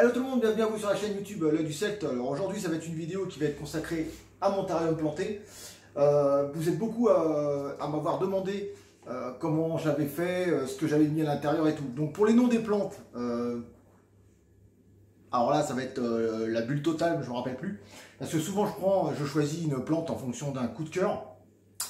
Hello tout le monde, bienvenue à vous sur la chaîne YouTube L'Oeil du Celte. Alors aujourd'hui ça va être une vidéo qui va être consacrée à mon terrarium planté. Vous êtes beaucoup à m'avoir demandé comment j'avais fait, ce que j'avais mis à l'intérieur et tout. Donc pour les noms des plantes, alors là ça va être la bulle totale, mais je ne me rappelle plus. Parce que souvent je choisis une plante en fonction d'un coup de cœur.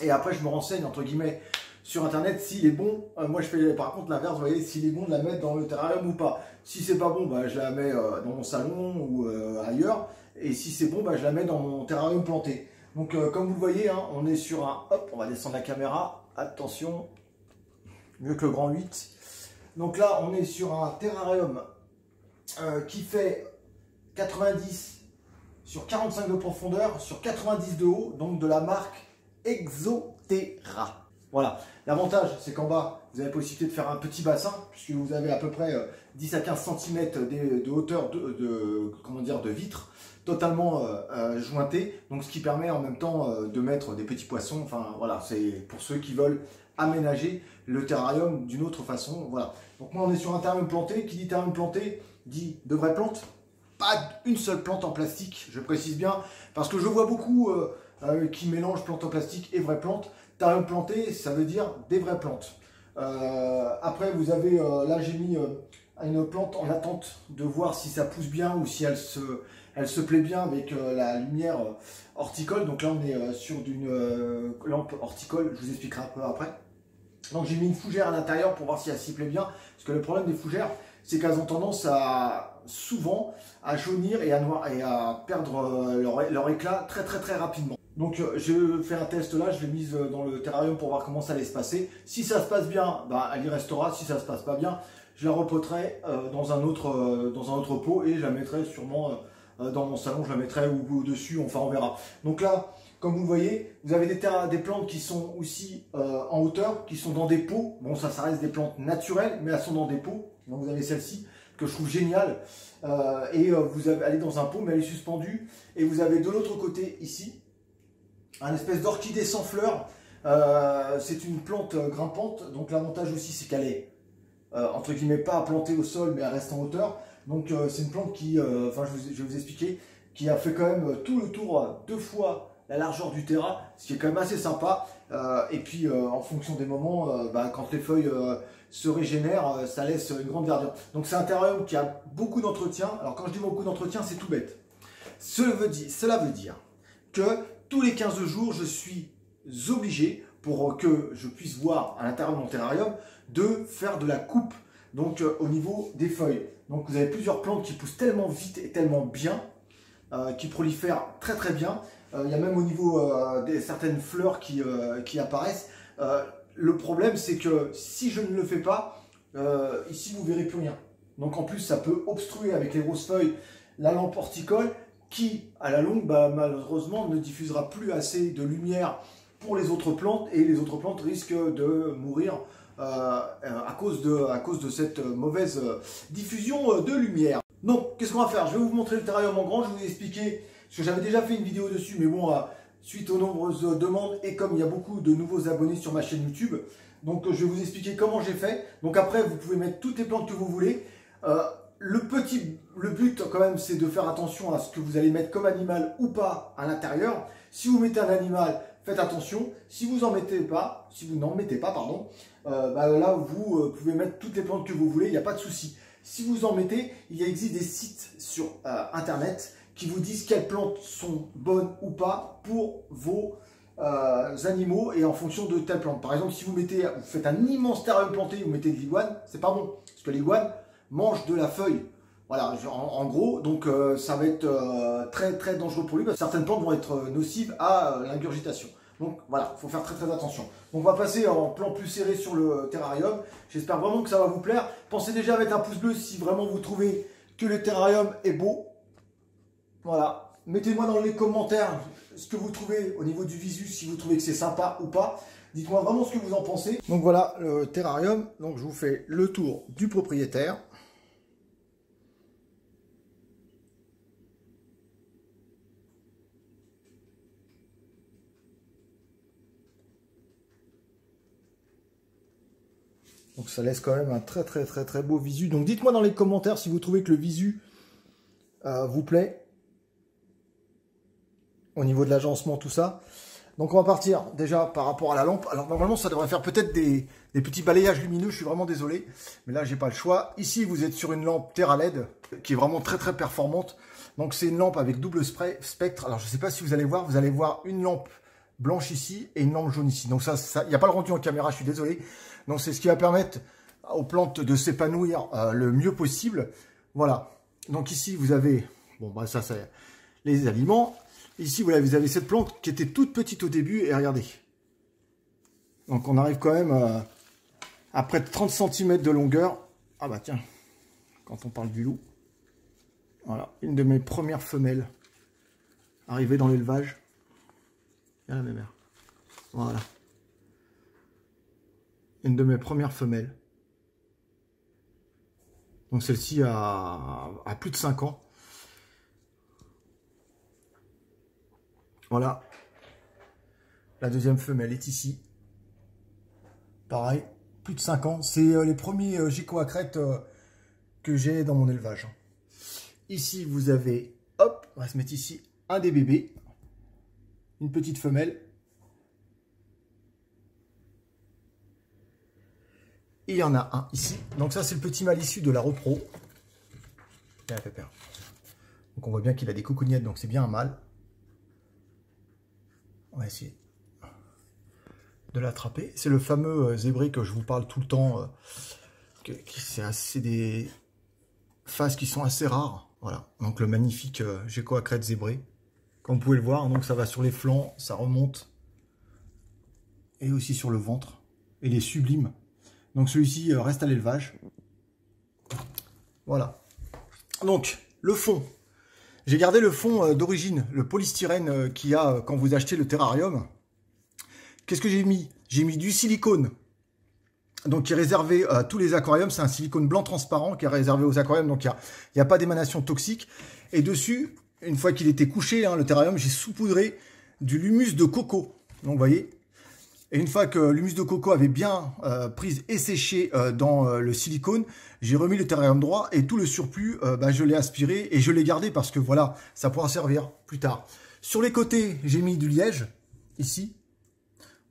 Et après je me renseigne entre guillemets sur internet s'il est bon. Moi je fais par contre l'inverse, vous voyez, s'il est bon de la mettre dans le terrarium ou pas. Si c'est pas bon, bah, je la mets dans mon salon ou ailleurs. Et si c'est bon, bah, je la mets dans mon terrarium planté. Donc comme vous le voyez, hein, on est sur un... Hop, on va descendre la caméra. Attention, mieux que le grand 8. Donc là, on est sur un terrarium qui fait 90 sur 45 de profondeur, sur 90 de haut, donc de la marque Exoterra. Voilà, l'avantage c'est qu'en bas vous avez la possibilité de faire un petit bassin puisque vous avez à peu près 10 à 15 cm de hauteur de vitre totalement jointé, donc ce qui permet en même temps de mettre des petits poissons. Enfin voilà, c'est pour ceux qui veulent aménager le terrarium d'une autre façon. Voilà, donc moi on est sur un terrarium planté. Qui dit terrarium planté dit de vraies plantes, pas une seule plante en plastique, je précise bien, parce que je vois beaucoup qui mélangent plantes en plastique et vraies plantes. Terrarium planté, ça veut dire des vraies plantes. Après, vous avez, là j'ai mis une plante en attente de voir si ça pousse bien ou si elle se plaît bien avec la lumière horticole. Donc là, on est sur une lampe horticole, je vous expliquerai un peu après. Donc j'ai mis une fougère à l'intérieur pour voir si elle s'y plaît bien. Parce que le problème des fougères, c'est qu'elles ont tendance souvent à jaunir et à perdre leur éclat très rapidement. Donc je fais un test là, je l'ai mise dans le terrarium pour voir comment ça allait se passer. Si ça se passe bien, bah, elle y restera. Si ça se passe pas bien, je la repoterai dans un autre pot et je la mettrai sûrement dans mon salon, je la mettrai au-dessus, enfin on verra. Donc là, comme vous le voyez, vous avez des plantes qui sont aussi en hauteur, qui sont dans des pots. Bon, ça reste des plantes naturelles, mais elles sont dans des pots. Donc vous avez celle-ci que je trouve géniale. Vous allez dans un pot, mais elle est suspendue. Et vous avez de l'autre côté ici un espèce d'orchidée sans fleurs. C'est une plante grimpante, donc l'avantage aussi c'est qu'elle est entre guillemets pas plantée au sol, mais elle reste en hauteur. Donc c'est une plante qui, enfin je vais vous expliquer, qui a fait quand même tout le tour 2 fois la largeur du terrain, ce qui est quand même assez sympa. Et puis en fonction des moments, quand les feuilles se régénèrent, ça laisse une grande verdure. Donc c'est un terrarium qui a beaucoup d'entretien. Alors quand je dis beaucoup d'entretien, c'est tout bête. Cela veut dire que tous les 15 jours, je suis obligé, pour que je puisse voir à l'intérieur de mon terrarium, de faire de la coupe, donc au niveau des feuilles. Donc vous avez plusieurs plantes qui poussent tellement vite et tellement bien, qui prolifèrent très bien. Il y a même au niveau certaines fleurs qui apparaissent. Le problème, c'est que si je ne le fais pas, ici vous verrez plus rien. Donc en plus, ça peut obstruer avec les grosses feuilles la lampe horticole, qui, à la longue, malheureusement, ne diffusera plus assez de lumière pour les autres plantes, et les autres plantes risquent de mourir à cause de cette mauvaise diffusion de lumière. Donc, qu'est-ce qu'on va faire? Je vais vous montrer le terrarium en grand, je vais vous expliquer, parce que j'avais déjà fait une vidéo dessus, mais bon, suite aux nombreuses demandes, et comme il y a beaucoup de nouveaux abonnés sur ma chaîne YouTube, donc je vais vous expliquer comment j'ai fait. Donc après, vous pouvez mettre toutes les plantes que vous voulez. Le but quand même, c'est de faire attention à ce que vous allez mettre comme animal ou pas à l'intérieur. Si vous mettez un animal, faites attention. Si vous n'en mettez pas, pardon, là vous pouvez mettre toutes les plantes que vous voulez, il n'y a pas de souci. Si vous en mettez, il existe des sites sur internet qui vous disent quelles plantes sont bonnes ou pas pour vos animaux et en fonction de telle plante. Par exemple, si vous faites un immense terrarium planté, vous mettez de l'iguane, c'est pas bon, parce que l'iguane mange de la feuille. Voilà, en gros, donc ça va être très dangereux pour lui, parce que certaines plantes vont être nocives à l'ingurgitation. Donc voilà, il faut faire très attention. Donc on va passer en plan plus serré sur le terrarium. J'espère vraiment que ça va vous plaire. Pensez déjà à mettre un pouce bleu si vraiment vous trouvez que le terrarium est beau. Voilà, mettez-moi dans les commentaires ce que vous trouvez au niveau du visu, si vous trouvez que c'est sympa ou pas. Dites-moi vraiment ce que vous en pensez. Donc voilà le terrarium. Donc je vous fais le tour du propriétaire. Donc ça laisse quand même un très beau visu. Donc dites-moi dans les commentaires si vous trouvez que le visu vous plaît. Au niveau de l'agencement, tout ça. Donc on va partir déjà par rapport à la lampe. Alors normalement ça devrait faire peut-être des petits balayages lumineux, je suis vraiment désolé. Mais là j'ai pas le choix. Ici vous êtes sur une lampe Terra LED qui est vraiment très très performante. Donc c'est une lampe avec double spectre. Alors je sais pas si vous allez voir une lampe blanche ici et une lampe jaune ici. Donc ça, il n'y a pas le rendu en caméra, je suis désolé. Donc c'est ce qui va permettre aux plantes de s'épanouir le mieux possible. Voilà. Donc ici vous avez, bon bah ça c'est les aliments. Ici, vous avez cette plante qui était toute petite au début, et regardez. Donc, on arrive quand même à près de 30 cm de longueur. Ah bah tiens, quand on parle du loup. Voilà, une de mes premières femelles arrivée dans l'élevage. Il y a la même mère. Voilà. Une de mes premières femelles. Donc, celle-ci a plus de 5 ans. Voilà, la deuxième femelle est ici. Pareil, plus de 5 ans. C'est les premiers geckos à crête que j'ai dans mon élevage. Ici, vous avez, hop, on va se mettre ici, un des bébés. Une petite femelle. Et il y en a un ici. Donc ça, c'est le petit mâle issu de la repro. Donc on voit bien qu'il a des coucougnettes, donc c'est bien un mâle. On va essayer de l'attraper. C'est le fameux zébré que je vous parle tout le temps. C'est des phases qui sont assez rares. Voilà. Donc le magnifique gecko à crête zébré. Comme vous pouvez le voir, donc ça va sur les flancs, ça remonte. Et aussi sur le ventre. Et il est sublime. Donc celui-ci reste à l'élevage. Voilà. Donc le fond. J'ai gardé le fond d'origine, le polystyrène qu'il y a quand vous achetez le terrarium. Qu'est-ce que j'ai mis? J'ai mis du silicone, donc qui est réservé à tous les aquariums. C'est un silicone blanc transparent qui est réservé aux aquariums, donc il n'y a pas d'émanation toxique. Et dessus, une fois qu'il était couché, le terrarium, j'ai saupoudré du l'humus de coco. Donc vous voyez. Et une fois que l'humus de coco avait bien pris et séché dans le silicone, j'ai remis le terrarium droit et tout le surplus, je l'ai aspiré et je l'ai gardé parce que voilà, ça pourra servir plus tard. Sur les côtés, j'ai mis du liège, ici.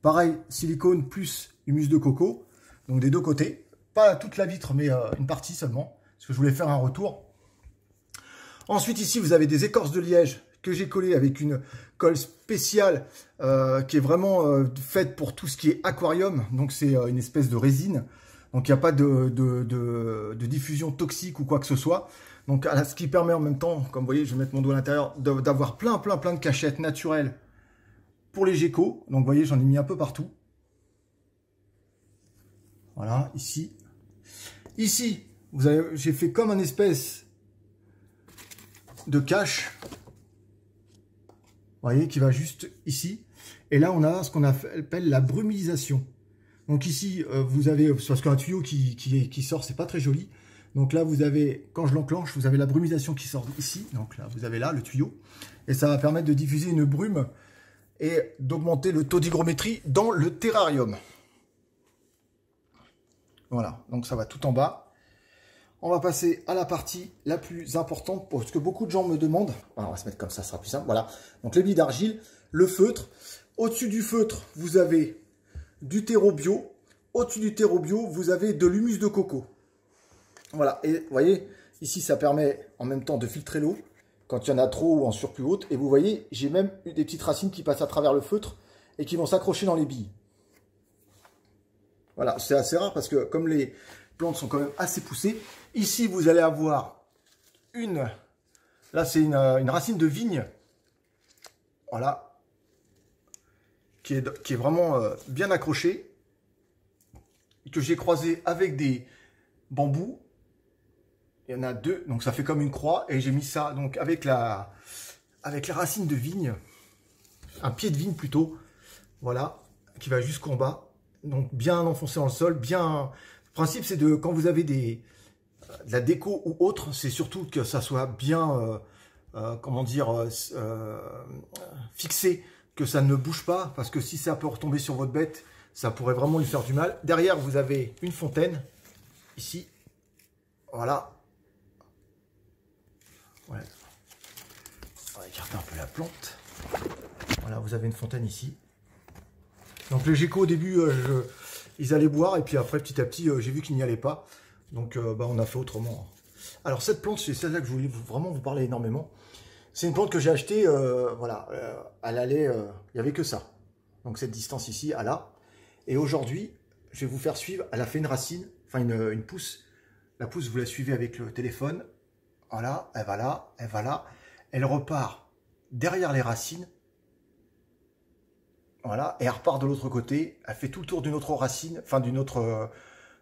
Pareil, silicone plus humus de coco, donc des deux côtés. Pas toute la vitre, mais une partie seulement, parce que je voulais faire un retour. Ensuite, ici, vous avez des écorces de liège que j'ai collé avec une colle spéciale qui est vraiment faite pour tout ce qui est aquarium. Donc c'est une espèce de résine. Donc il n'y a pas de diffusion toxique ou quoi que ce soit. Donc ce qui permet en même temps, comme vous voyez, je vais mettre mon doigt à l'intérieur, d'avoir plein de cachettes naturelles pour les geckos. Donc vous voyez, j'en ai mis un peu partout. Voilà, ici. Ici, j'ai fait comme un espèce de cache. Vous voyez, qui va juste ici. Et là, on a ce qu'on appelle la brumisation. Donc ici, vous avez, parce qu'un tuyau qui sort, c'est pas très joli. Donc là, vous avez, quand je l'enclenche, vous avez la brumisation qui sort ici. Donc là, vous avez là le tuyau. Et ça va permettre de diffuser une brume et d'augmenter le taux d'hygrométrie dans le terrarium. Voilà, donc ça va tout en bas. On va passer à la partie la plus importante, parce que beaucoup de gens me demandent. Alors, on va se mettre comme ça sera plus simple. Voilà. Donc, les billes d'argile, le feutre. Au-dessus du feutre, vous avez du terreau bio. Au-dessus du terreau bio, vous avez de l'humus de coco. Voilà. Et vous voyez, ici, ça permet en même temps de filtrer l'eau quand il y en a trop ou en surplus haute. Et vous voyez, j'ai même eu des petites racines qui passent à travers le feutre et qui vont s'accrocher dans les billes. Voilà. C'est assez rare parce que comme les plantes sont quand même assez poussées, ici, vous allez avoir là c'est une racine de vigne, voilà, qui est vraiment bien accrochée, que j'ai croisée avec des bambous. Il y en a deux, donc ça fait comme une croix, et j'ai mis ça donc avec la racine de vigne, un pied de vigne plutôt, voilà, qui va jusqu'en bas, donc bien enfoncé dans le sol, bien. Le principe, c'est de, quand vous avez de la déco ou autre, c'est surtout que ça soit bien, comment dire, fixé, que ça ne bouge pas, parce que si ça peut retomber sur votre bête, ça pourrait vraiment lui faire du mal. Derrière, vous avez une fontaine, ici, voilà. Ouais. va écarter un peu la plante. Voilà, vous avez une fontaine ici. Donc les geckos au début, ils allaient boire, et puis après petit à petit, j'ai vu qu'ils n'y allaient pas. Donc on a fait autrement. Alors cette plante, c'est celle-là que je voulais vraiment vous parler énormément. C'est une plante que j'ai achetée, voilà, elle allait, il n'y avait que ça. Donc cette distance ici à là. Et aujourd'hui, je vais vous faire suivre, elle a fait une racine, enfin une pousse. La pousse, vous la suivez avec le téléphone. Voilà, elle va là, elle va là. Elle repart derrière les racines. Voilà, et elle repart de l'autre côté. Elle fait tout le tour d'une autre racine, enfin d'une autre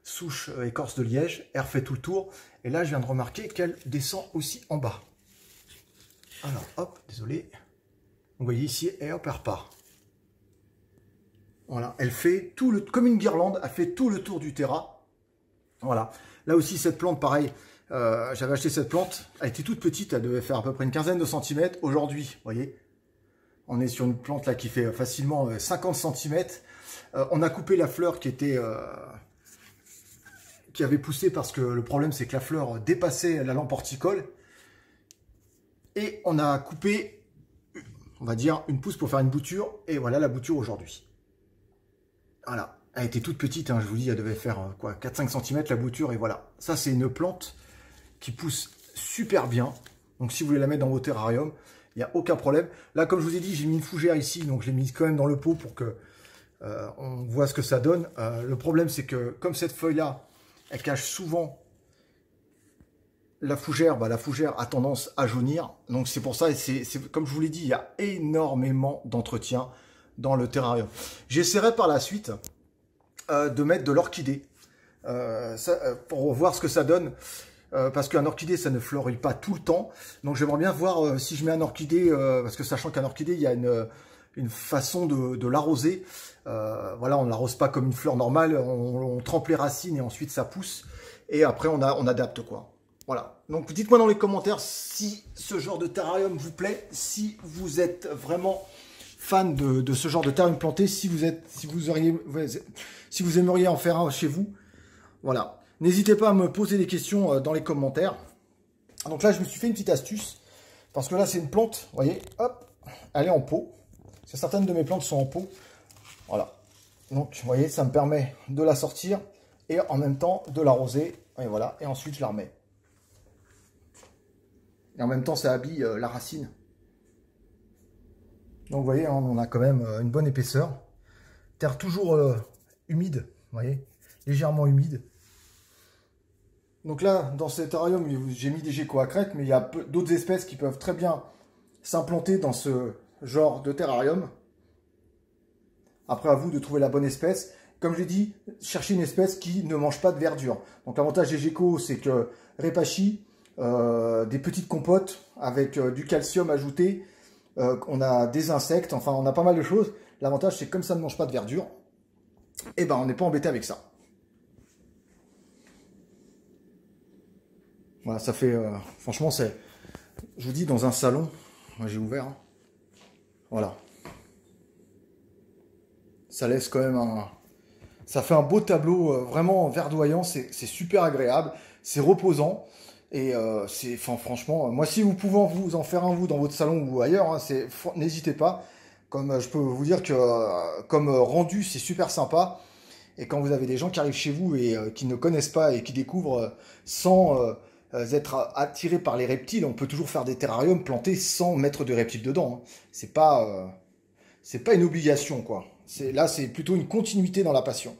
souche écorce de liège. Elle refait tout le tour. Et là, je viens de remarquer qu'elle descend aussi en bas. Alors, hop, désolé. Vous voyez ici, et hop, elle repart. Voilà, elle fait tout le, comme une guirlande, elle fait tout le tour du terrain. Voilà. Là aussi, cette plante, pareil, j'avais acheté cette plante, elle était toute petite, elle devait faire à peu près une quinzaine de centimètres. Aujourd'hui, vous voyez, on est sur une plante là qui fait facilement 50 centimètres. On a coupé la fleur qui était... qui avait poussé parce que le problème, c'est que la fleur dépassait la lampe horticole. Et on a coupé, on va dire, une pousse pour faire une bouture. Et voilà la bouture aujourd'hui. Voilà. Elle était toute petite, hein, je vous dis, elle devait faire quoi, 4-5 cm la bouture. Et voilà. Ça, c'est une plante qui pousse super bien. Donc, si vous voulez la mettre dans vos terrariums, il n'y a aucun problème. Là, comme je vous ai dit, j'ai mis une fougère ici. Donc, je l'ai mise quand même dans le pot pour que on voit ce que ça donne. Le problème, c'est que comme cette feuille-là, elle cache souvent la fougère, la fougère a tendance à jaunir. Donc c'est pour ça, et comme je vous l'ai dit, il y a énormément d'entretien dans le terrarium. J'essaierai par la suite de mettre de l'orchidée pour voir ce que ça donne. Parce qu'un orchidée, ça ne fleurit pas tout le temps. Donc j'aimerais bien voir si je mets un orchidée, parce que sachant qu'un orchidée, il y a une façon de l'arroser. Voilà, on ne l'arrose pas comme une fleur normale, on trempe les racines et ensuite ça pousse. Et après, on adapte quoi. Voilà, donc dites-moi dans les commentaires si ce genre de terrarium vous plaît, si vous êtes vraiment fan de ce genre de terrarium planté, si vous aimeriez en faire un chez vous. Voilà, n'hésitez pas à me poser des questions dans les commentaires. Donc là, je me suis fait une petite astuce, parce que là, c'est une plante, vous voyez, hop, elle est en pot. Certaines de mes plantes sont en pot. Voilà, donc vous voyez, ça me permet de la sortir et en même temps de l'arroser. Et voilà, et ensuite je la remets. Et en même temps, ça habille la racine. Donc, vous voyez, on a quand même une bonne épaisseur. Terre toujours humide, vous voyez, légèrement humide. Donc là, dans cet terrarium, j'ai mis des geckos à crête, mais il y a d'autres espèces qui peuvent très bien s'implanter dans ce genre de terrarium. Après, à vous de trouver la bonne espèce. Comme je l'ai dit, cherchez une espèce qui ne mange pas de verdure. Donc, l'avantage des geckos, c'est que Repashy, des petites compotes avec du calcium ajouté, on a des insectes, enfin on a pas mal de choses. L'avantage c'est que comme ça ne mange pas de verdure, et ben on n'est pas embêté avec ça. Voilà, ça fait franchement, c'est, je vous dis, dans un salon, moi j'ai ouvert, hein. Voilà, ça laisse quand même ça fait un beau tableau vraiment verdoyant, c'est super agréable, c'est reposant. Et franchement, moi si vous pouvez vous en faire un vous dans votre salon ou ailleurs, hein, n'hésitez pas. Comme je peux vous dire que comme rendu, c'est super sympa. Et quand vous avez des gens qui arrivent chez vous et qui ne connaissent pas et qui découvrent sans être attirés par les reptiles, on peut toujours faire des terrariums plantés sans mettre de reptiles dedans, hein. C'est pas une obligation quoi. Là c'est plutôt une continuité dans la passion.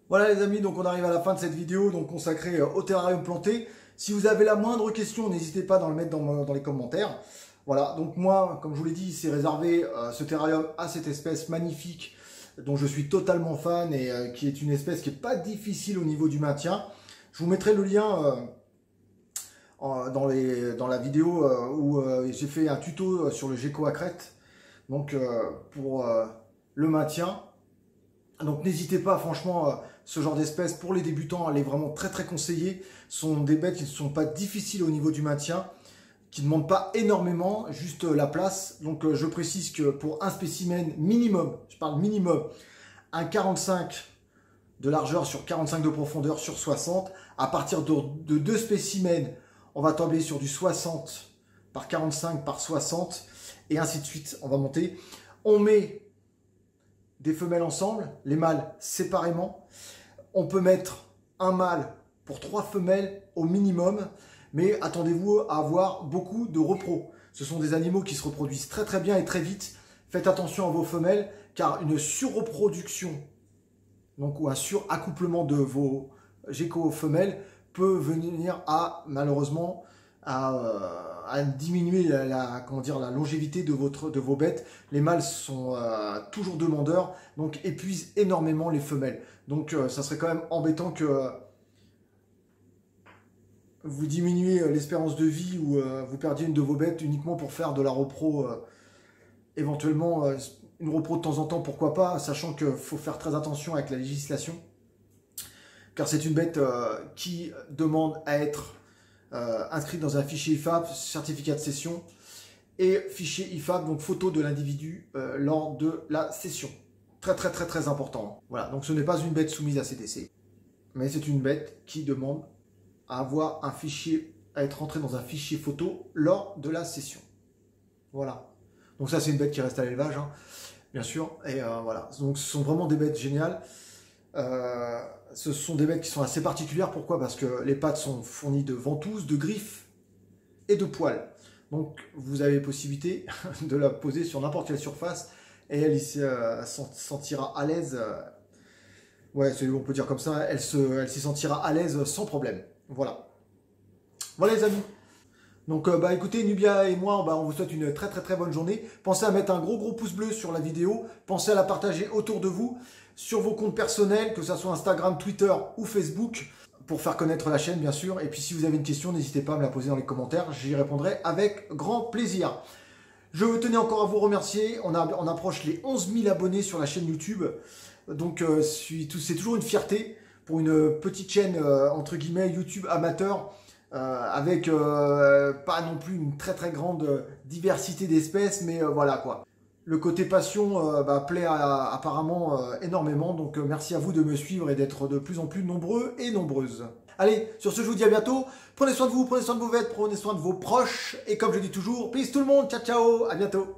Voilà les amis, donc on arrive à la fin de cette vidéo donc consacrée au terrarium planté. Si vous avez la moindre question, n'hésitez pas à le mettre dans les commentaires. Voilà, donc moi, comme je vous l'ai dit, c'est réservé ce terrarium à cette espèce magnifique dont je suis totalement fan et qui est une espèce qui n'est pas difficile au niveau du maintien. Je vous mettrai le lien dans la vidéo où j'ai fait un tuto sur le gecko à crête, donc pour le maintien. Donc n'hésitez pas, franchement, ce genre d'espèce pour les débutants, elle est vraiment très très conseillée. Ce sont des bêtes qui ne sont pas difficiles au niveau du maintien, qui ne demandent pas énormément, juste la place. Donc je précise que pour un spécimen minimum, je parle minimum, un 45 de largeur sur 45 de profondeur sur 60. À partir de 2 spécimens, on va tomber sur du 60 par 45, par 60, et ainsi de suite. On va monter. On met des femelles ensemble, les mâles séparément. On peut mettre un mâle pour 3 femelles au minimum, mais attendez-vous à avoir beaucoup de repros. Ce sont des animaux qui se reproduisent très très bien et très vite. Faites attention à vos femelles, car une surreproduction, donc, ou un suraccouplement de vos geckos femelles peut venir à, malheureusement, à diminuer comment dire, la longévité de vos bêtes. Les mâles sont toujours demandeurs, donc épuisent énormément les femelles. Donc ça serait quand même embêtant que vous diminuez l'espérance de vie ou vous perdiez une de vos bêtes uniquement pour faire de la repro, éventuellement une repro de temps en temps, pourquoi pas, sachant qu'il faut faire très attention avec la législation, car c'est une bête qui demande à être inscrite dans un fichier IFAP, certificat de cession, et fichier IFAP, donc photo de l'individu lors de la cession. Très très très très important. Voilà, donc ce n'est pas une bête soumise à CTC, mais c'est une bête qui demande à avoir un fichier, à être entrée dans un fichier photo lors de la cession. Voilà. Donc ça c'est une bête qui reste à l'élevage, hein, bien sûr. Et voilà. Donc ce sont vraiment des bêtes géniales. Ce sont des bêtes qui sont assez particulières. Pourquoi? Parce que les pattes sont fournies de ventouses, de griffes et de poils. Donc vous avez possibilité de la poser sur n'importe quelle surface et elle s'y sentira à l'aise. Ouais, on peut dire comme ça, elle s'y sentira à l'aise sans problème. Voilà. Voilà les amis. Donc écoutez, Nubia et moi, on vous souhaite une très très très bonne journée. Pensez à mettre un gros pouce bleu sur la vidéo. Pensez à la partager autour de vous, sur vos comptes personnels, que ce soit Instagram, Twitter ou Facebook, pour faire connaître la chaîne bien sûr. Et puis si vous avez une question, n'hésitez pas à me la poser dans les commentaires. J'y répondrai avec grand plaisir. Je tenais encore à vous remercier. On approche les 11 000 abonnés sur la chaîne YouTube. Donc c'est toujours une fierté pour une petite chaîne entre guillemets YouTube amateur, avec pas non plus une très très grande diversité d'espèces, mais voilà quoi. Le côté passion plaît apparemment énormément, donc merci à vous de me suivre et d'être de plus en plus nombreux et nombreuses. Allez, sur ce je vous dis à bientôt, prenez soin de vous, prenez soin de vos bêtes, prenez soin de vos proches, et comme je dis toujours, peace tout le monde, ciao ciao, à bientôt.